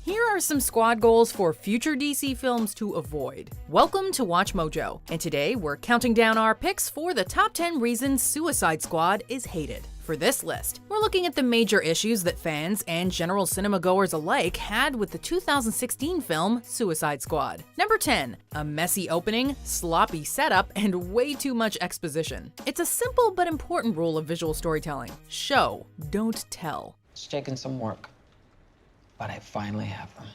Here are some squad goals for future DC films to avoid. Welcome to Watch Mojo, and today we're counting down our picks for the top 10 reasons Suicide Squad is hated. For this list, we're looking at the major issues that fans and general cinema goers alike had with the 2016 film Suicide Squad. Number 10. A messy opening, sloppy setup, and way too much exposition. It's a simple but important rule of visual storytelling. Show, don't tell. It's taken some work, but I finally have them.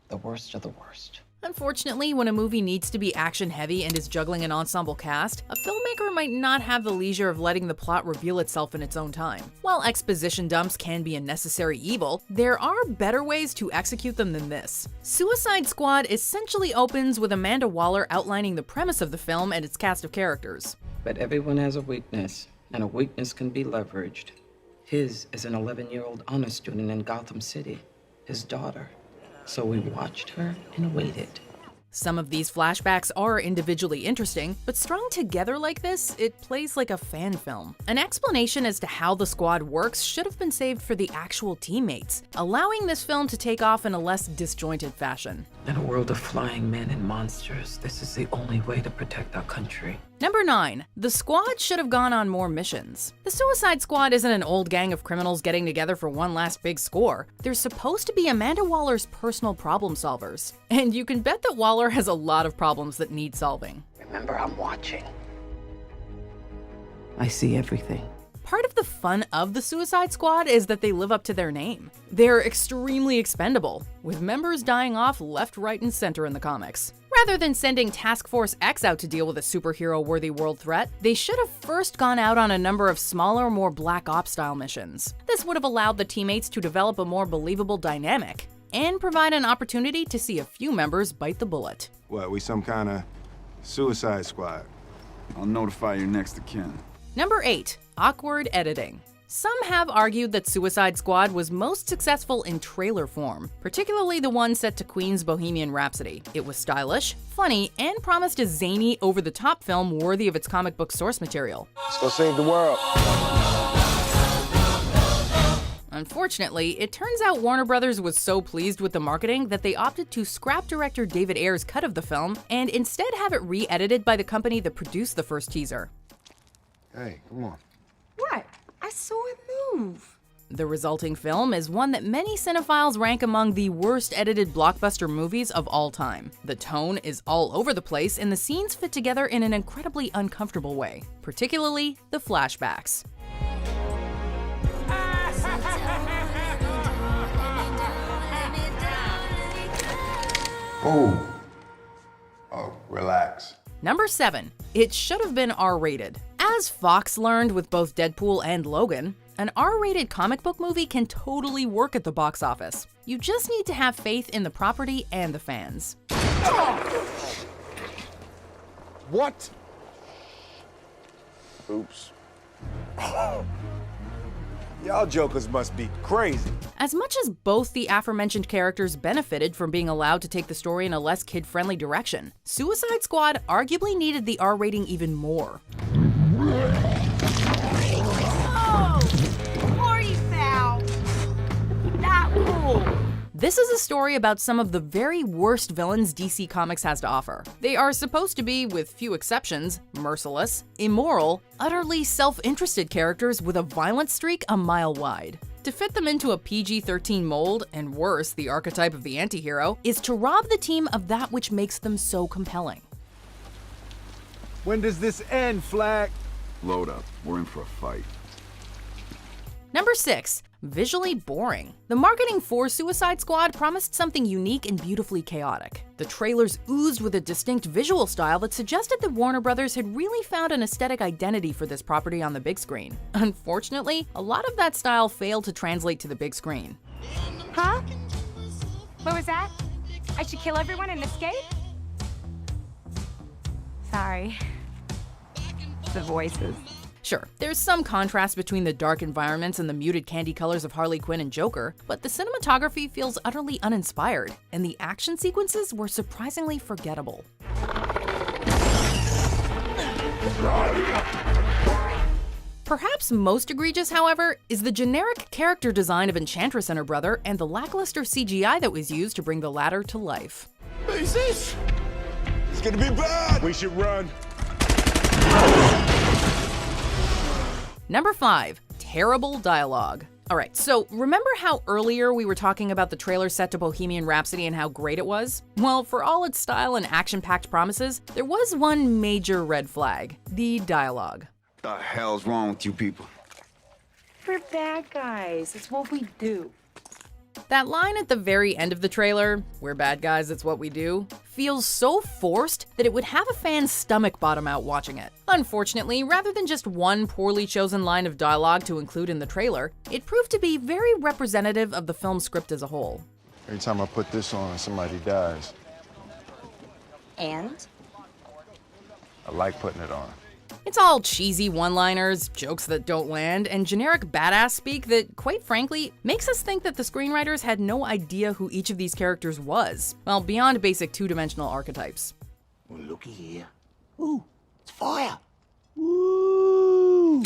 The worst of the worst. Unfortunately, when a movie needs to be action-heavy and is juggling an ensemble cast, a filmmaker might not have the leisure of letting the plot reveal itself in its own time. While exposition dumps can be a necessary evil, there are better ways to execute them than this. Suicide Squad essentially opens with Amanda Waller outlining the premise of the film and its cast of characters. But everyone has a weakness, and a weakness can be leveraged. His is an 11-year-old honor student in Gotham City, his daughter. So we watched her and waited. Some of these flashbacks are individually interesting, but strung together like this, it plays like a fan film. An explanation as to how the squad works should have been saved for the actual teammates, allowing this film to take off in a less disjointed fashion. In a world of flying men and monsters, this is the only way to protect our country. Number 9. The squad should have gone on more missions. The Suicide Squad isn't an old gang of criminals getting together for one last big score. They're supposed to be Amanda Waller's personal problem solvers. And you can bet that Waller has a lot of problems that need solving. Remember, I'm watching. I see everything. Part of the fun of the Suicide Squad is that they live up to their name. They're extremely expendable, with members dying off left, right, and center in the comics. Rather than sending Task Force X out to deal with a superhero-worthy world threat, they should have first gone out on a number of smaller, more Black Ops-style missions. This would have allowed the teammates to develop a more believable dynamic, and provide an opportunity to see a few members bite the bullet. What, we some kind of Suicide Squad? I'll notify your next of kin. Number 8. Awkward editing. Some have argued that Suicide Squad was most successful in trailer form, particularly the one set to Queen's Bohemian Rhapsody. It was stylish, funny, and promised a zany, over-the-top film worthy of its comic book source material. Let's go save the world. Unfortunately, it turns out Warner Brothers was so pleased with the marketing that they opted to scrap director David Ayer's cut of the film and instead have it re-edited by the company that produced the first teaser. Hey, come on. What? I saw it move. The resulting film is one that many cinephiles rank among the worst edited blockbuster movies of all time. The tone is all over the place and the scenes fit together in an incredibly uncomfortable way, particularly the flashbacks. Oh, relax. Number 7. It should have been R-rated. As Fox learned with both Deadpool and Logan, an R-rated comic book movie can totally work at the box office. You just need to have faith in the property and the fans. What? Oops. Y'all jokers must be crazy. As much as both the aforementioned characters benefited from being allowed to take the story in a less kid-friendly direction, Suicide Squad arguably needed the R rating even more. Oh! Party foul! Not cool! This is a story about some of the very worst villains DC Comics has to offer. They are supposed to be, with few exceptions, merciless, immoral, utterly self-interested characters with a violent streak a mile wide. To fit them into a PG-13 mold, and worse, the archetype of the anti-hero, is to rob the team of that which makes them so compelling. When does this end, Flag? Load up. We're in for a fight. Number 6. Visually boring. The marketing for Suicide Squad promised something unique and beautifully chaotic. The trailers oozed with a distinct visual style that suggested that Warner Brothers had really found an aesthetic identity for this property on the big screen. Unfortunately, a lot of that style failed to translate to the big screen. Huh? What was that? I should kill everyone and escape? Sorry. The voices. Sure, there's some contrast between the dark environments and the muted candy colors of Harley Quinn and Joker, but the cinematography feels utterly uninspired, and the action sequences were surprisingly forgettable. Perhaps most egregious, however, is the generic character design of Enchantress and her brother and the lackluster CGI that was used to bring the latter to life. What's this? It's gonna be bad! We should run. Number 5. Terrible dialogue. Alright, so remember how earlier we were talking about the trailer set to Bohemian Rhapsody and how great it was? Well, for all its style and action-packed promises, there was one major red flag: the dialogue. The hell's wrong with you people? We're bad guys. It's what we do. That line at the very end of the trailer, "We're bad guys, it's what we do," feels so forced that it would have a fan's stomach bottom out watching it. Unfortunately, rather than just one poorly chosen line of dialogue to include in the trailer, it proved to be very representative of the film's script as a whole. Every time I put this on, somebody dies. And? I like putting it on. It's all cheesy one-liners, jokes that don't land, and generic badass speak that, quite frankly, makes us think that the screenwriters had no idea who each of these characters was, well, beyond basic two-dimensional archetypes. Well, looky here. Ooh, it's fire. Woo!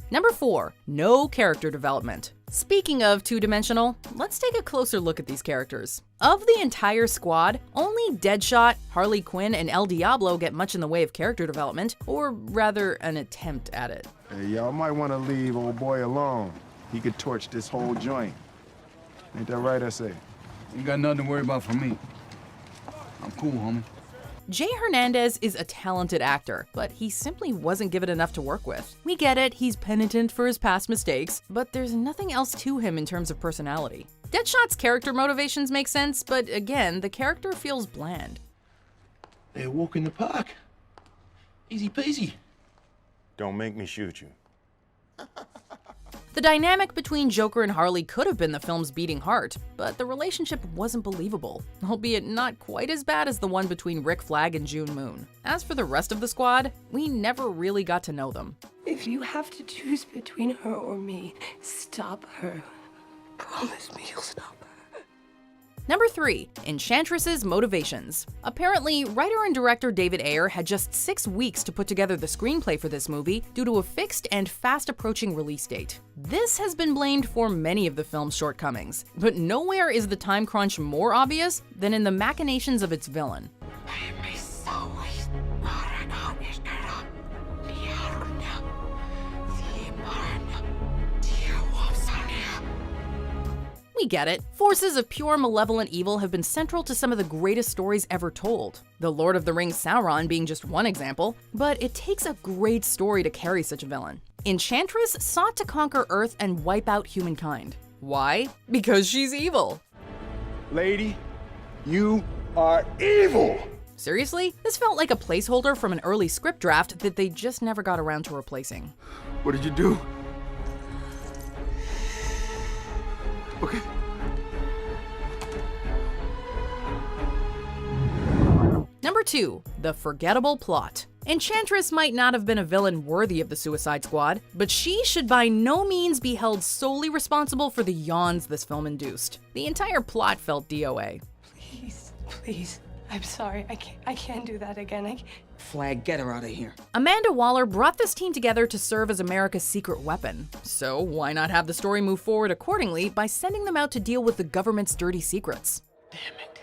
Number 4. No character development. Speaking of two-dimensional, let's take a closer look at these characters. Of the entire squad, only Deadshot, Harley Quinn, and El Diablo get much in the way of character development, or rather, an attempt at it. Hey, y'all might want to leave old boy alone. He could torch this whole joint. Ain't that right, I say? You got nothing to worry about from me. I'm cool, homie. Jay Hernandez is a talented actor, but he simply wasn't given enough to work with. We get it, he's penitent for his past mistakes, but there's nothing else to him in terms of personality. Deadshot's character motivations make sense, but again, the character feels bland. Hey, a walk in the park. Easy peasy. Don't make me shoot you. The dynamic between Joker and Harley could have been the film's beating heart, but the relationship wasn't believable, albeit not quite as bad as the one between Rick Flag and June Moon. As for the rest of the squad, we never really got to know them. If you have to choose between her or me, stop her. Promise me you'll stop her. Number 3. Enchantress's motivations. Apparently, writer and director David Ayer had just 6 weeks to put together the screenplay for this movie due to a fixed and fast-approaching release date. This has been blamed for many of the film's shortcomings, but nowhere is the time crunch more obvious than in the machinations of its villain. We get it. Forces of pure malevolent evil have been central to some of the greatest stories ever told. The Lord of the Rings Sauron being just one example, but it takes a great story to carry such a villain. Enchantress sought to conquer Earth and wipe out humankind. Why? Because she's evil. Lady, you are evil! Seriously? This felt like a placeholder from an early script draft that they just never got around to replacing. What did you do? Okay. Number 2. The forgettable plot. Enchantress might not have been a villain worthy of the Suicide Squad, but she should by no means be held solely responsible for the yawns this film induced. The entire plot felt DOA. Please, please. I'm sorry. I can't do that again. Flag, get her out of here. Amanda Waller brought this team together to serve as America's secret weapon. So why not have the story move forward accordingly by sending them out to deal with the government's dirty secrets? Damn it.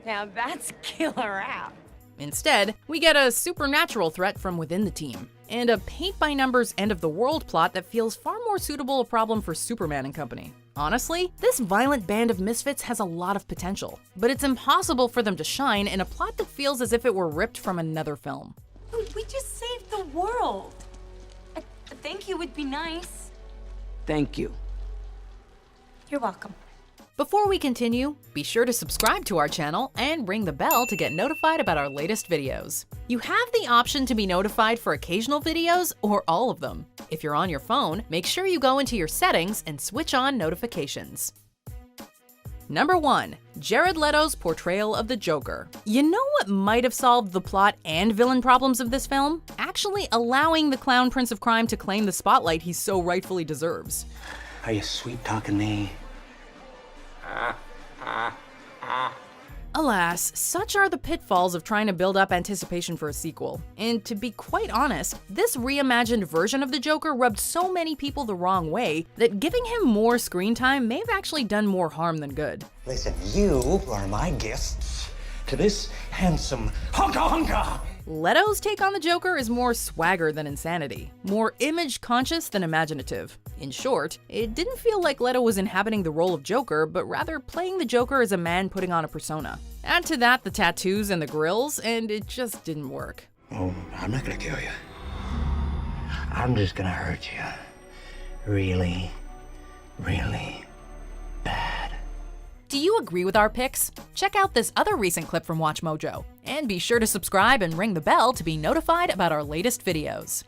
Now that's killer app. Instead, we get a supernatural threat from within the team, and a paint-by-numbers end-of-the-world plot that feels far more suitable a problem for Superman and company. Honestly, this violent band of misfits has a lot of potential, but it's impossible for them to shine in a plot that feels as if it were ripped from another film. We just saved the world. A thank you would be nice. Thank you. You're welcome. Before we continue, be sure to subscribe to our channel and ring the bell to get notified about our latest videos. You have the option to be notified for occasional videos or all of them. If you're on your phone, make sure you go into your settings and switch on notifications. Number 1. Jared Leto's portrayal of the Joker. You know what might have solved the plot and villain problems of this film? Actually allowing the clown prince of crime to claim the spotlight he so rightfully deserves. Are you sweet talking me? Alas, such are the pitfalls of trying to build up anticipation for a sequel. And to be quite honest, this reimagined version of the Joker rubbed so many people the wrong way that giving him more screen time may have actually done more harm than good. Listen, you are my guests to this handsome honka. Leto's take on the Joker is more swagger than insanity, more image-conscious than imaginative. In short, it didn't feel like Leto was inhabiting the role of Joker, but rather playing the Joker as a man putting on a persona. Add to that the tattoos and the grills, and it just didn't work. Oh, I'm not gonna kill you. I'm just gonna hurt you. Really, really bad. Do you agree with our picks? Check out this other recent clip from WatchMojo, and be sure to subscribe and ring the bell to be notified about our latest videos.